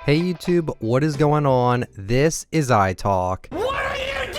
Hey YouTube, what is going on? This is iTalk. What are you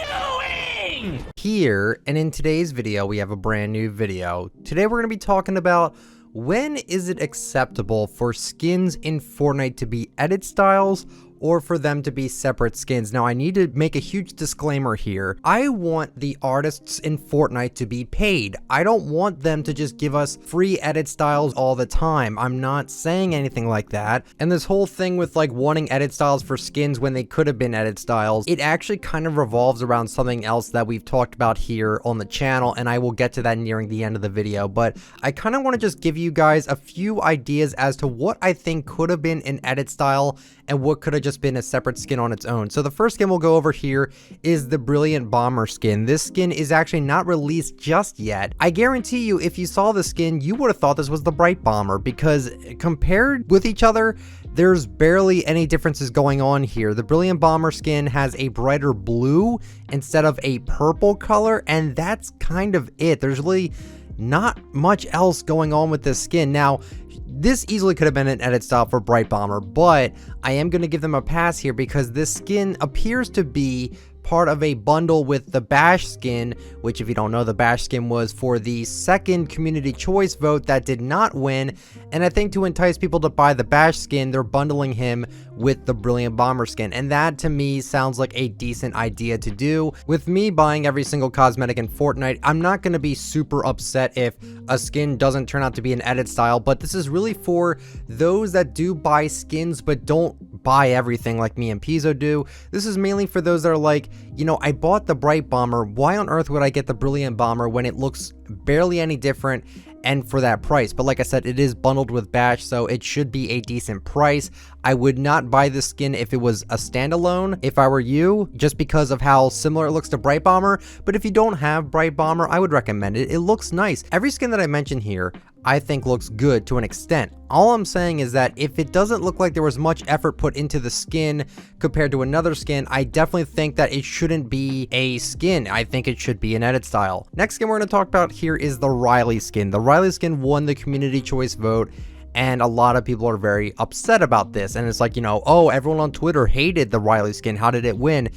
doing? Here, and in today's video, we have a brand new video. Today we're going to be talking about when is it acceptable for skins in Fortnite to be edit styles or for them to be separate skins. Now, I need to make a huge disclaimer here. I want the artists in Fortnite to be paid. I don't want them to just give us free edit styles all the time. I'm not saying anything like that. And this whole thing with like wanting edit styles for skins when they could have been edit styles, it actually kind of revolves around something else that we've talked about here on the channel, and I will get to that nearing the end of the video. But I kind of want to just give you guys a few ideas as to what I think could have been an edit style and what could have just been a separate skin on its own. So the first skin we'll go over here is the Brilliant Ballmer skin. This skin is actually not released just yet. I guarantee you, if you saw the skin, you would have thought this was the Bright Ballmer, because compared with each other, there's barely any differences going on here. The Brilliant Ballmer skin has a brighter blue instead of a purple color, and that's kind of it. There's really not much else going on with this skin. Now, this easily could have been an edit style for Bright Ballmer, but I am going to give them a pass here because this skin appears to be part of a bundle with the Bash skin, which, if you don't know, the Bash skin was for the second community choice vote that did not win. And I think to entice people to buy the Bash skin, they're bundling him with the Brilliant Ballmer skin. And that to me sounds like a decent idea to do. With me buying every single cosmetic in Fortnite, I'm not going to be super upset if a skin doesn't turn out to be an edit style, but this is really for those that do buy skins but don't buy everything like me and Pizzo do. This is mainly for those that are like, you know, I bought the Bright Ballmer, why on earth would I get the Brilliant Ballmer when it looks barely any different and for that price? But like I said, it is bundled with Bash, so it should be a decent price. I would not buy this skin if it was a standalone, if I were you, just because of how similar it looks to Bright Ballmer. But if you don't have Bright Ballmer, I would recommend it. It looks nice. Every skin that I mentioned here, I think looks good to an extent. All I'm saying is that if it doesn't look like there was much effort put into the skin compared to another skin, I definitely think that it shouldn't be a skin. I think it should be an edit style. Next skin we're going to talk about here is the Riley skin. The Riley skin won the community choice vote, and a lot of people are very upset about this. And it's like, you know, oh, everyone on Twitter hated the Riley skin. How did it win?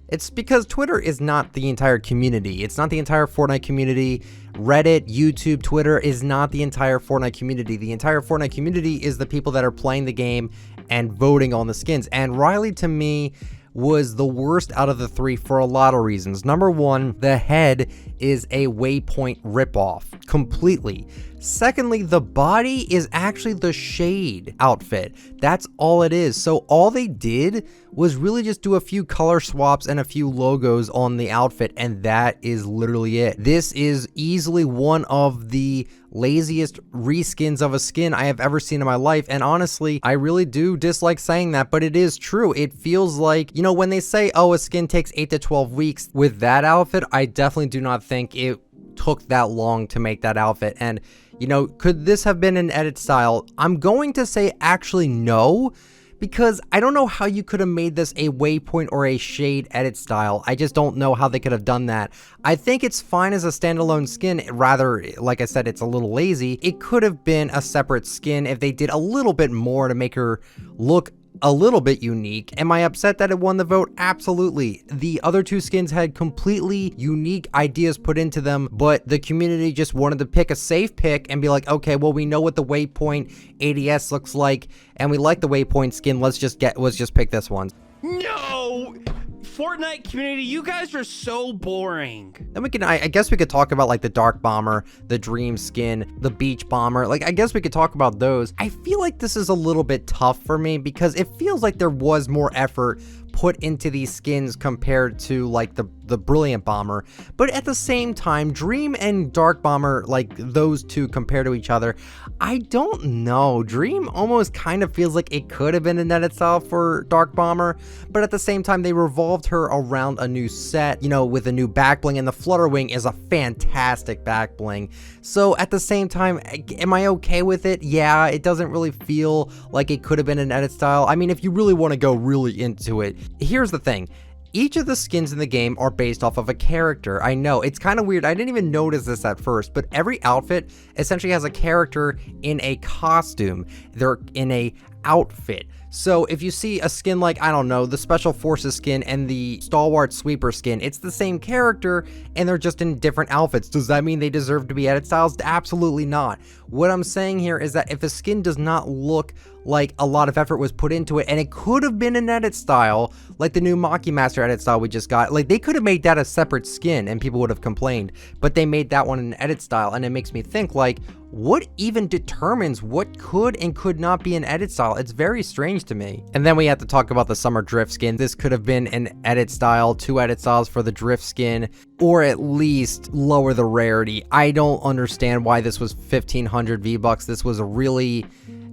It's because Twitter is not the entire community. It's not the entire Fortnite community. Reddit, YouTube, Twitter is not the entire Fortnite community. The entire Fortnite community is the people that are playing the game and voting on the skins. And Riley, to me, was the worst out of the three for a lot of reasons. Number one, the head is a Waypoint ripoff completely. Secondly, the body is actually the Shade outfit. That's all it is. So all they did was really just do a few color swaps and a few logos on the outfit, and that is literally it. This is easily one of the laziest reskins of a skin I have ever seen in my life, and honestly, I really do dislike saying that, but it is true. It feels like, you know, when they say, oh, a skin takes 8 to 12 weeks, with that outfit, I definitely do not think it took that long to make that outfit. And you know, could this have been an edit style? I'm going to say actually no, because I don't know how you could have made this a Waypoint or a Shade edit style. I just don't know how they could have done that. I think it's fine as a standalone skin. Rather, like I said, it's a little lazy. It could have been a separate skin if they did a little bit more to make her look a little bit unique. Am I upset that it won the vote? Absolutely. The other two skins had completely unique ideas put into them, but the community just wanted to pick a safe pick and be like, okay, well, we know what the Waypoint ADS looks like, and we like the Waypoint skin. Let's just pick this one. No! Fortnite community, you guys are so boring. Then we can, I guess we could talk about like the Dark Ballmer, the Dream skin, the Beach Ballmer. Like, I guess we could talk about those. I feel like this is a little bit tough for me because it feels like there was more effort put into these skins compared to like the Brilliant Ballmer. But at the same time, Dream and Dark Ballmer, like those two compared to each other, I don't know. Dream almost kind of feels like it could have been an edit style for Dark Ballmer, but at the same time, they revolved her around a new set, you know, with a new back bling, and the Flutter Wing is a fantastic back bling. So at the same time, am I okay with it? Yeah, it doesn't really feel like it could have been an edit style. I mean, if you really want to go really into it, here's the thing. Each of the skins in the game are based off of a character. I know, it's kind of weird. I didn't even notice this at first, but every outfit essentially has a character in a costume. They're in a outfit. So if you see a skin like, I don't know, the Special Forces skin and the Stalwart Sweeper skin, it's the same character and they're just in different outfits. Does that mean they deserve to be edit styles? Absolutely not. What I'm saying here is that if a skin does not look like a lot of effort was put into it, and it could have been an edit style, like the new Maki Master edit style we just got, like they could have made that a separate skin and people would have complained, but they made that one an edit style, and it makes me think, like, what even determines what could and could not be an edit style? It's very strange to me. And then we have to talk about the Summer Drift skin. This could have been an edit style, 2 edit styles for the Drift skin, or at least lower the rarity. I don't understand why this was 1500 V-Bucks. This was really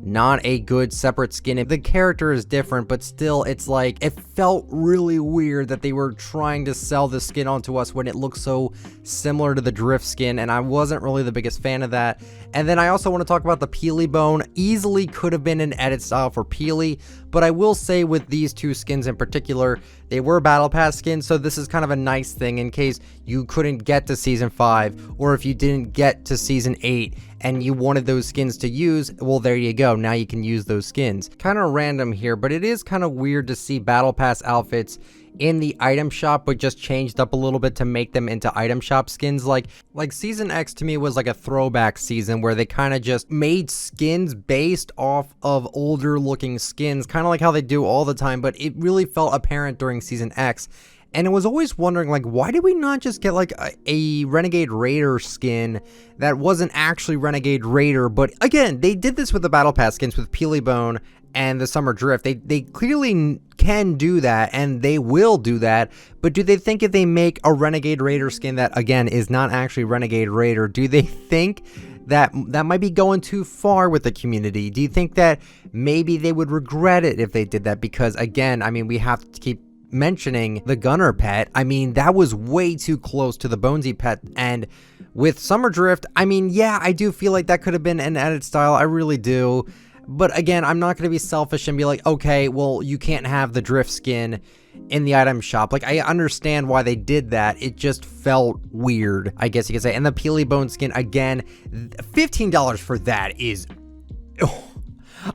not a good separate skin. The character is different, but still, it's like, it felt really weird that they were trying to sell the skin onto us when it looks so similar to the Drift skin, and I wasn't really the biggest fan of that. And then I also want to talk about the Peely Bone. Easily could have been an edit style for Peely, but I will say with these 2 skins in particular, they were Battle Pass skins, so this is kind of a nice thing in case you couldn't get to Season 5, or if you didn't get to Season 8, and you wanted those skins to use, well, there you go. Now you can use those skins. Kind of random here, but it is kind of weird to see Battle Pass outfits in the item shop, but just changed up a little bit to make them into item shop skins. Like Season X to me was like a throwback season where they kind of just made skins based off of older looking skins, kind of like how they do all the time, but it really felt apparent during Season X. And I was always wondering, like, why did we not just get, like, a Renegade Raider skin that wasn't actually Renegade Raider? But, again, they did this with the Battle Pass skins with Peely Bone and the Summer Drift. They clearly can do that, and they will do that. But do they think if they make a Renegade Raider skin that, again, is not actually Renegade Raider, do they think that might be going too far with the community? Do you think that maybe they would regret it if they did that? Because, again, I mean, we have to keep mentioning the Gunner pet. I mean, that was way too close to the Bonesy pet. And with Summer Drift, I mean, yeah, I do feel like that could have been an edit style. I really do. But again, I'm not going to be selfish and be like, okay, well, you can't have the Drift skin in the item shop. Like, I understand why they did that. It just felt weird, I guess you could say. And the Peely Bone skin, again, $15 for that is...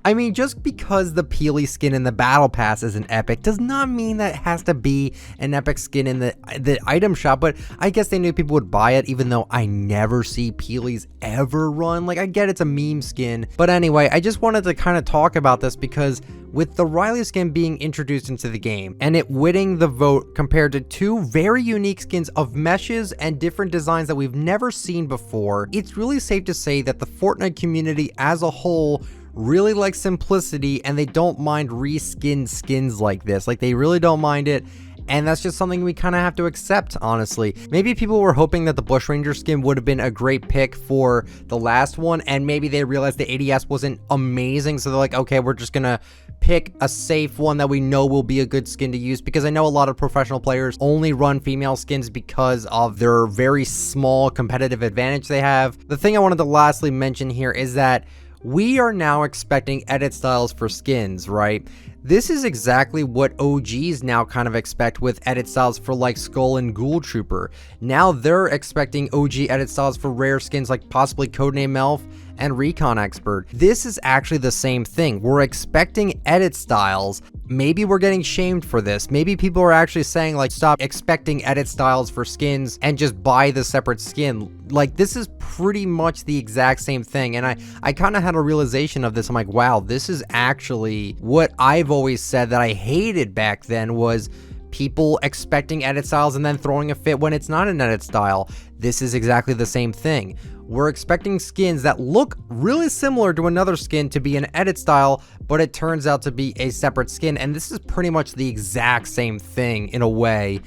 I mean, just because the Peely skin in the Battle Pass is an epic does not mean that it has to be an epic skin in the item shop, but I guess they knew people would buy it, even though I never see Peelys ever run. Like, I get it's a meme skin, but anyway, I just wanted to kind of talk about this because with the Riley skin being introduced into the game and it winning the vote compared to 2 very unique skins of meshes and different designs that we've never seen before, it's really safe to say that the Fortnite community as a whole really like simplicity, and they don't mind reskinned skins like this. Like, they really don't mind it, and that's just something we kind of have to accept, honestly. Maybe people were hoping that the Bushranger skin would have been a great pick for the last one, and maybe they realized the ADS wasn't amazing, so they're like, okay, we're just gonna pick a safe one that we know will be a good skin to use, because I know a lot of professional players only run female skins because of their very small competitive advantage they have. The thing I wanted to lastly mention here is that we are now expecting edit styles for skins, right? This is exactly what OGs now kind of expect with edit styles for like Skull and Ghoul Trooper. Now they're expecting OG edit styles for rare skins like possibly Codename Elf and Recon Expert. This is actually the same thing. We're expecting edit styles. Maybe we're getting shamed for this. Maybe people are actually saying, like, stop expecting edit styles for skins and just buy the separate skin. Like, this is pretty much the exact same thing. And I kind of had a realization of this. I'm like, wow, this is actually what I've always said that I hated back then, was people expecting edit styles and then throwing a fit when it's not an edit style. This is exactly the same thing. We're expecting skins that look really similar to another skin to be an edit style, but it turns out to be a separate skin, and this is pretty much the exact same thing in a way,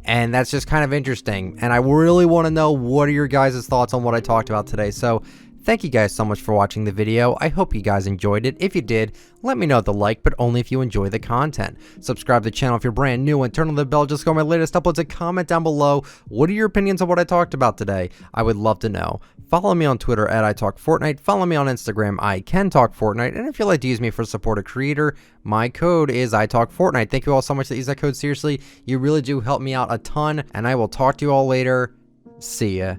and that's just kind of interesting. And I really want to know, what are your guys' thoughts on what I talked about today? So thank you guys so much for watching the video. I hope you guys enjoyed it. If you did, let me know with a like, but only if you enjoy the content. Subscribe to the channel if you're brand new, and turn on the bell just to get my latest uploads, and comment down below. What are your opinions on what I talked about today? I would love to know. Follow me on Twitter at ITalkFortnite. Follow me on Instagram, ICanTalkFortnite. And if you'd like to use me for support a creator, my code is ITalkFortnite. Thank you all so much that use that code. Seriously, you really do help me out a ton, and I will talk to you all later. See ya.